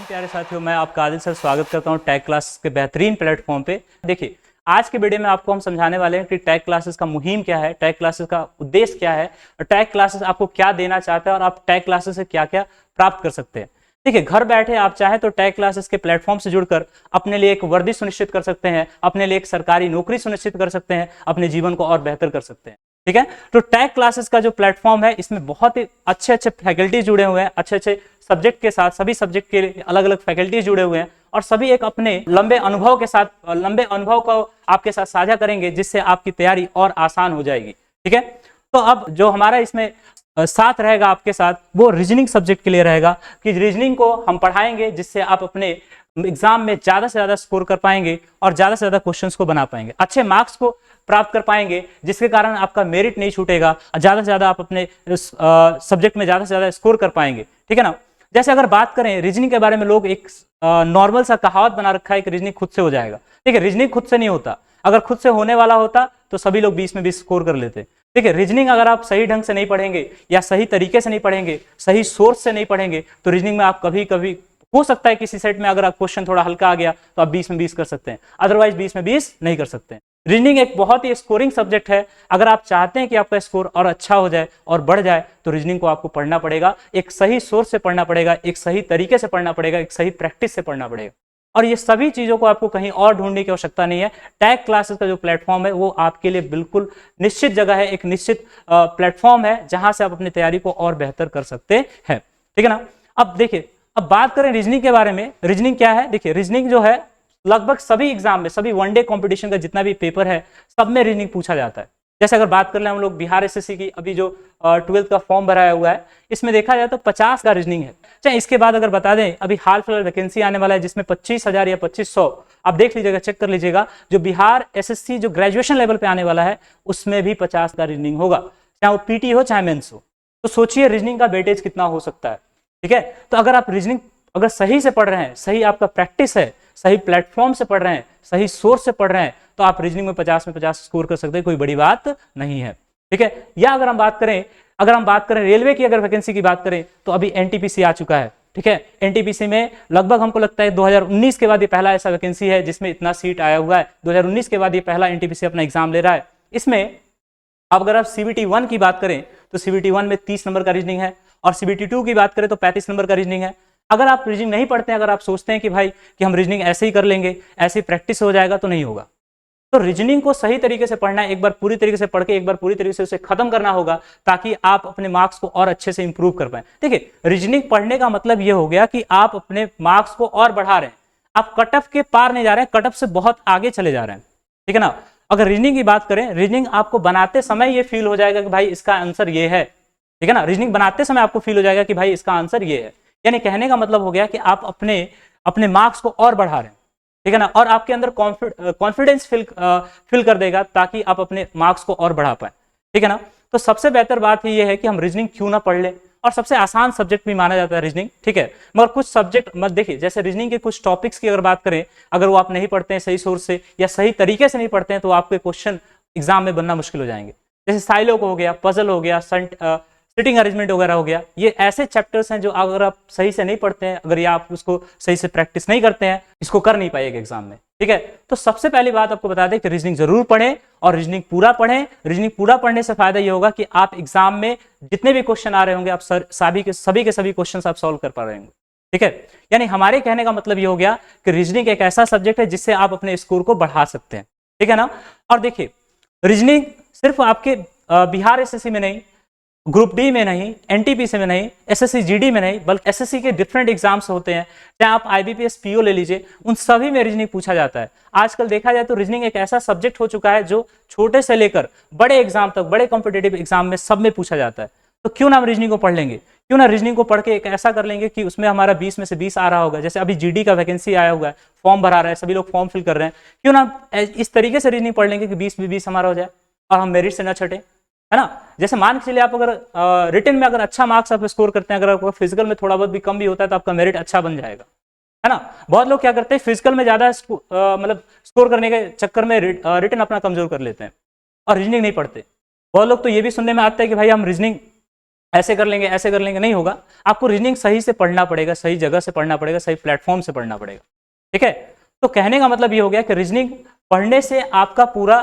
प्यारे साथियों, मैं आपका आदिल सर स्वागत करता हूं टैग क्लासेस के बेहतरीन प्लेटफॉर्म पे। देखिए, आज के वीडियो में आपको हम समझाने वाले हैं कि टैग क्लासेस का मुहिम क्या है, टैग क्लासेस का उद्देश्य क्या है और टैग क्लासेस आपको क्या देना चाहता है और आप टैग क्लासेस से क्या क्या प्राप्त कर सकते हैं। देखिए, घर बैठे आप चाहें तो टैग क्लासेस के प्लेटफॉर्म से जुड़कर अपने लिए एक वर्दी सुनिश्चित कर सकते हैं, अपने लिए एक सरकारी नौकरी सुनिश्चित कर सकते हैं, अपने जीवन को और बेहतर कर सकते हैं। ठीक है, तो टैग क्लासेस का जो प्लेटफॉर्म है, इसमें बहुत ही अच्छे अच्छे फैकल्टी जुड़े हुए हैं, अच्छे अच्छे सब्जेक्ट के साथ सभी सब्जेक्ट के अलग अलग फैकल्टी जुड़े हुए हैं और सभी एक अपने लंबे अनुभव को आपके साथ साझा करेंगे, जिससे आपकी तैयारी और आसान हो जाएगी। ठीक है, तो अब जो हमारा इसमें साथ रहेगा आपके साथ, वो रीजनिंग सब्जेक्ट के लिए रहेगा कि रीजनिंग को हम पढ़ाएंगे, जिससे आप अपने एग्जाम में ज्यादा से ज्यादा स्कोर कर पाएंगे और ज्यादा से ज्यादा क्वेश्चंस को बना पाएंगे, अच्छे मार्क्स को प्राप्त कर पाएंगे, जिसके कारण आपका मेरिट नहीं छूटेगा, ज्यादा से ज्यादा आप अपने सब्जेक्ट में ज्यादा से ज्यादा स्कोर कर पाएंगे। ठीक है ना। जैसे अगर बात करें रीजनिंग के बारे में, लोग एक नॉर्मल सा कहावत बना रखा है कि रीजनिंग खुद से हो जाएगा। ठीक है, रीजनिंग खुद से नहीं होता। अगर खुद से होने वाला होता तो सभी लोग 20 में 20 स्कोर कर लेते। ठीक है, रीजनिंग अगर आप सही ढंग से नहीं पढ़ेंगे या सही तरीके से नहीं पढ़ेंगे, सही सोर्स से नहीं पढ़ेंगे, तो रीजनिंग में आप कभी कभी हो सकता है किसी सेट में अगर आप क्वेश्चन थोड़ा हल्का आ गया तो आप 20 में 20 कर सकते हैं, अदरवाइज 20 में 20 नहीं कर सकते हैं। रीजनिंग एक बहुत ही स्कोरिंग सब्जेक्ट है। अगर आप चाहते हैं कि आपका स्कोर और अच्छा हो जाए और बढ़ जाए, तो रीजनिंग को आपको पढ़ना पड़ेगा, एक सही सोर्स से पढ़ना पड़ेगा, एक सही तरीके से पढ़ना पड़ेगा, एक सही प्रैक्टिस से पढ़ना पड़ेगा। और ये सभी चीजों को आपको कहीं और ढूंढने की आवश्यकता नहीं है। टैग क्लासेस का जो प्लेटफॉर्म है, वो आपके लिए बिल्कुल निश्चित जगह है, एक निश्चित प्लेटफॉर्म है, जहां से आप अपनी तैयारी को और बेहतर कर सकते हैं। ठीक है ना। अब देखिए, अब बात करें रीजनिंग के बारे में। रीजनिंग क्या है? देखिए, रीजनिंग जो है लगभग सभी एग्जाम में, सभी वनडे कंपटीशन का जितना भी पेपर है, सब में रीजनिंग पूछा जाता है। जैसे अगर बात कर ले हम लोग बिहार एसएससी की, अभी जो 12th का फॉर्म भराया हुआ है, इसमें देखा जाए तो 50 का रीजनिंग है। चाहे इसके बाद अगर बता दें, अभी हाल फिलहाल वैकेंसी आने वाला है जिसमें 25,000 या 2500, आप देख लीजिएगा, चेक कर लीजिएगा, जो बिहार एसएससी जो ग्रेजुएशन लेवल पे आने वाला है, उसमें भी 50 का रीजनिंग होगा, चाहे वो पीटी हो चाहे मेंस हो। तो सोचिए रीजनिंग का वेटेज कितना हो सकता है। ठीक है, तो अगर आप रीजनिंग अगर सही से पढ़ रहे हैं, सही आपका प्रैक्टिस है, सही प्लेटफॉर्म से पढ़ रहे हैं, सही सोर्स से पढ़ रहे हैं, तो आप रीजनिंग में 50 में 50 स्कोर कर सकते हैं, कोई बड़ी बात नहीं है। ठीक है, या अगर हम बात करें रेलवे की, अगर वैकेंसी की बात करें, तो अभी एनटीपीसी आ चुका है। ठीक है, एनटीपीसी में लगभग हमको लगता है 2019 के बाद ये पहला ऐसा वैकेंसी है जिसमें इतना सीट आया हुआ है। 2019 के बाद ये पहला एनटीपीसी अपना एग्जाम ले रहा है। इसमें अब अगर आप सीबीटी 1 की बात करें, तो सीबीटी 1 में 30 नंबर का रीजनिंग है, और सीबीटी 2 की बात करें तो 35 नंबर का रीजनिंग है। अगर आप रीजनिंग नहीं पढ़ते हैं, अगर आप सोचते हैं कि भाई कि हम रीजनिंग ऐसे ही कर लेंगे, ऐसे ही प्रैक्टिस हो जाएगा, तो नहीं होगा। तो रीजनिंग को सही तरीके से पढ़ना है, एक बार पूरी तरीके से पढ़ के एक बार पूरी तरीके से उसे खत्म करना होगा, ताकि आप अपने मार्क्स को और अच्छे से इंप्रूव कर पाए। देखिए, रीजनिंग पढ़ने का मतलब यह हो गया कि आप अपने मार्क्स को और बढ़ा रहे हैं, आप कट ऑफ के पार नहीं जा रहे हैं, कट ऑफ से बहुत आगे चले जा रहे हैं। ठीक है ना। अगर रीजनिंग की बात करें, रीजनिंग आपको बनाते समय ये फील हो जाएगा कि भाई इसका आंसर ये है। ठीक है ना, रीजनिंग बनाते समय आपको फील हो जाएगा कि भाई इसका आंसर ये है। यानी कहने का मतलब हो गया कि आप अपने मार्क्स को और बढ़ा रहे हैं। ठीक है ना, और आपके अंदर कॉन्फिडेंस फिल कर देगा, ताकि आप अपने मार्क्स को और बढ़ा पाए। ठीक है ना। तो सबसे बेहतर बात ये है कि हम रीजनिंग क्यों ना पढ़ लें, और सबसे आसान सब्जेक्ट भी माना जाता है रीजनिंग। ठीक है, मगर कुछ सब्जेक्ट मत देखिए, जैसे रीजनिंग के कुछ टॉपिक्स की अगर बात करें, अगर वो आप नहीं पढ़ते हैं सही सोर्स से या सही तरीके से नहीं पढ़ते हैं, तो आपके क्वेश्चन एग्जाम में बनना मुश्किल हो जाएंगे। जैसे साइलोक हो गया, पजल हो गया, सिटिंग अरेंजमेंट वगैरह हो गया, ये ऐसे चैप्टर्स हैं जो अगर आप सही से नहीं पढ़ते हैं, अगर ये आप उसको सही से प्रैक्टिस नहीं करते हैं, इसको कर नहीं पाएंगे एग्जाम में। ठीक है, तो सबसे पहली बात आपको बता दें कि रीजनिंग जरूर पढ़ें, और रीजनिंग पूरा पढ़ें। रीजनिंग पूरा पढ़ने से फायदा ये होगा कि आप एग्जाम में जितने भी क्वेश्चन आ रहे होंगे, आप सभी के सभी क्वेश्चन आप सॉल्व कर पा रहे होंगे। ठीक है, यानी हमारे कहने का मतलब ये हो गया कि रीजनिंग एक ऐसा सब्जेक्ट है जिससे आप अपने स्कोर को बढ़ा सकते हैं। ठीक है ना। और देखिए, रीजनिंग सिर्फ आपके बिहार एसएससी में नहीं, ग्रुप डी में नहीं, एनटीपीसी में नहीं, एसएससी जीडी में नहीं, बल्कि एसएससी के डिफरेंट एग्जाम्स होते हैं, चाहे आप आईबीपीएस पीओ ले लीजिए, उन सभी में रीजनिंग पूछा जाता है। आजकल देखा जाए तो रीजनिंग एक ऐसा सब्जेक्ट हो चुका है जो छोटे से लेकर बड़े एग्जाम तक, बड़े कॉम्पिटेटिव एग्जाम में सब में पूछा जाता है। तो क्यों ना हम रीजनिंग को पढ़ लेंगे, क्यों ना रीजनिंग को पढ़ के एक ऐसा कर लेंगे कि उसमें हमारा 20 में से 20 आ रहा होगा। जैसे अभी जीडी का वैकेंसी आया हुआ है, फॉर्म भरा रहा है, सभी लोग फॉर्म फिल कर रहे हैं, क्यों ना इस तरीके से रीजनिंग पढ़ लेंगे कि 20 में 20 हमारा हो जाए और हम मेरिट से न छटे, है ना। जैसे मान के चलिए, आप अगर रिटन में अगर अच्छा मार्क्स आप स्कोर करते हैं, अगर आपको फिजिकल में थोड़ा बहुत भी कम भी होता है, तो आपका मेरिट अच्छा बन जाएगा, है ना। बहुत लोग क्या करते हैं, फिजिकल में ज्यादा मतलब स्कोर करने के चक्कर में रिटन अपना कमजोर कर लेते हैं और रीजनिंग नहीं पढ़ते। बहुत लोग तो ये भी सुनने में आता है कि भाई हम रीजनिंग ऐसे कर लेंगे ऐसे कर लेंगे, नहीं होगा। आपको रीजनिंग सही से पढ़ना पड़ेगा, सही जगह से पढ़ना पड़ेगा, सही प्लेटफॉर्म से पढ़ना पड़ेगा। ठीक है, तो कहने का मतलब ये हो गया कि रीजनिंग पढ़ने से आपका पूरा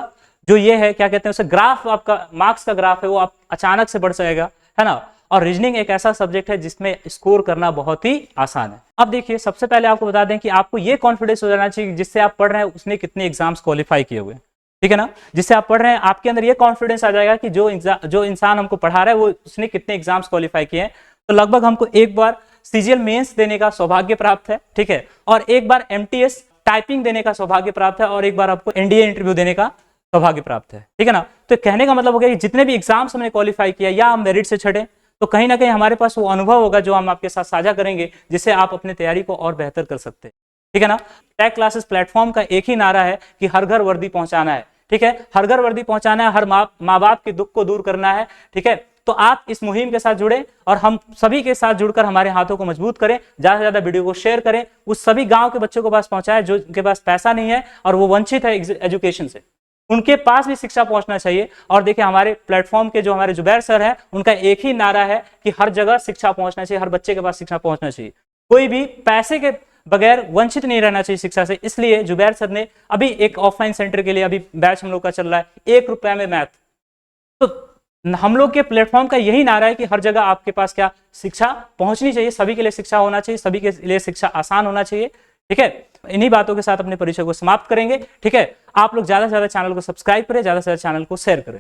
जो ये है क्या कहते हैं उसे ग्राफ, आपका मार्क्स का ग्राफ है वो आप अचानक से बढ़ जाएगा, है ना। और रीजनिंग एक ऐसा सब्जेक्ट है जिसमें स्कोर करना बहुत ही आसान है। अब देखिए, सबसे पहले आपको बता दें कि आपको ये कॉन्फिडेंस हो जाना चाहिए जिससे आप पढ़ रहे हैं उसने कितने एग्जाम्स क्वालिफाई किए हुए हैं, ठीक है ना। जिससे आप पढ़ रहे हैं आपके अंदर ये कॉन्फिडेंस आ जाएगा कि जो इंसान हमको पढ़ा रहा है वो उसने कितने एग्जाम्स क्वालिफाई किए हैं। तो लगभग हमको एक बार सीजीएल मेंस देने का सौभाग्य प्राप्त है, ठीक है, और एक बार एमटीएस टाइपिंग देने का सौभाग्य प्राप्त है, और एक बार आपको एनडीए इंटरव्यू देने का सौभाग्य प्राप्त है, ठीक है ना। तो कहने का मतलब हो गया कि जितने भी एग्जाम्स हमने क्वालिफाई किया या हम मेरिट से छठे, तो कहीं ना कहीं हमारे पास वो अनुभव होगा जो हम आपके साथ साझा करेंगे, जिससे आप अपनी तैयारी को और बेहतर कर सकते हैं, ठीक है ना। टैग क्लासेस प्लेटफॉर्म का एक ही नारा है कि हर घर वर्दी पहुंचाना है, ठीक है, हर घर वर्दी पहुंचाना है, हर माँ बाप के दुख को दूर करना है, ठीक है। तो आप इस मुहिम के साथ जुड़े और हम सभी के साथ जुड़कर हमारे हाथों को मजबूत करें, ज्यादा से ज्यादा वीडियो को शेयर करें, उस सभी गांव के बच्चों के पास पहुंचाएं जो उनके पास पैसा नहीं है और वो वंचित है एजुकेशन से, उनके पास भी शिक्षा पहुंचना चाहिए। और देखिए, हमारे प्लेटफॉर्म के जो हमारे जुबैर सर हैं, उनका एक ही नारा है कि हर जगह शिक्षा पहुंचना चाहिए, हर बच्चे के पास शिक्षा पहुंचना चाहिए, कोई भी पैसे के बगैर वंचित नहीं रहना चाहिए शिक्षा से। इसलिए जुबैर सर ने अभी एक ऑफलाइन सेंटर के लिए अभी बैच हम लोग का चल रहा है, 1 रुपए में मैथ। तो हम लोग के प्लेटफॉर्म का यही नारा है कि हर जगह आपके पास क्या शिक्षा पहुंचनी चाहिए, सभी के लिए शिक्षा होना चाहिए, सभी के लिए शिक्षा आसान होना चाहिए, ठीक है। इन्हीं बातों के साथ अपने परिचय को समाप्त करेंगे, ठीक है। आप लोग ज्यादा से ज्यादा चैनल को सब्सक्राइब करें, ज्यादा से ज्यादा चैनल को शेयर करें।